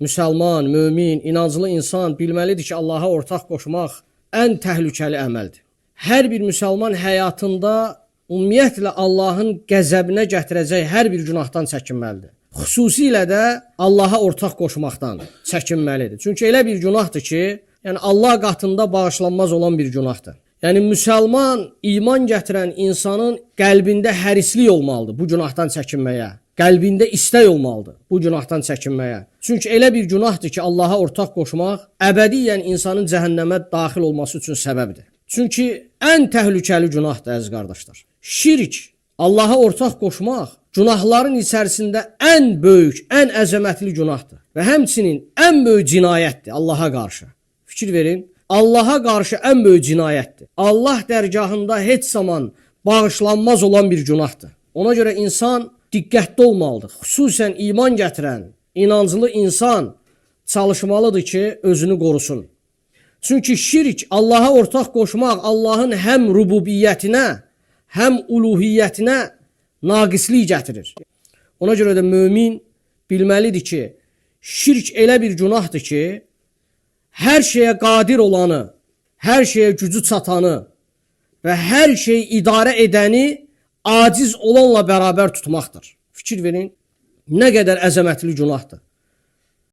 müsəlman, mömin, inancılı insan bilməlidir ki, Allaha ortaq qoşmaq ən təhlükəli əməldir. Hər bir müsəlman həyatında ümumiyyətlə Allahın qəzəbinə gətirəcək hər bir günahdan çəkinməlidir. Xüsusilə də Allaha ortaq qoşmaqdan çəkinməlidir. Çünki elə bir günahdır ki, yəni Allah qatında bağışlanmaz olan bir günahdır. Yəni müsəlman iman gətirən insanın qəlbində hərislik olmalıdır bu günahdan çəkinməyə. Qəlbində istək olmalıdır bu günahdan çəkinməyə. Çünki elə bir günahdır ki, Allaha ortaq qoşmaq əbədiyyən insanın cəhənnəmə daxil olması üçün səbəbdir. Çünki ən təhlükəli günahdır əziz qardaşlar. Şirk, Allaha ortaq qoşmaq günahların içərisində ən böyük, ən əzəmətli günahdır və həmçinin ən böyük cinayətdir Allaha qarşı. Fikir verin, Allaha qarşı ən böyük cinayətdir. Allah dərgahında heç zaman bağışlanmaz olan bir günahdır. Ona görə insan diqqətli olmalıdır. Xüsusən iman gətirən, inancılı insan çalışmalıdır ki, özünü qorusun. Çünki şirk, Allaha ortaq qoşmaq Allahın həm rububiyyətinə, həm uluhiyyətinə naqislik gətirir. Ona görə də mömin bilməlidir ki, şirk elə bir günahdır ki, hər şeyə qadir olanı, hər şeyə gücü çatanı və hər şeyi idarə edəni aciz olanla bərabər tutmaqdır. Fikir verin, nə qədər əzəmətli günahdır.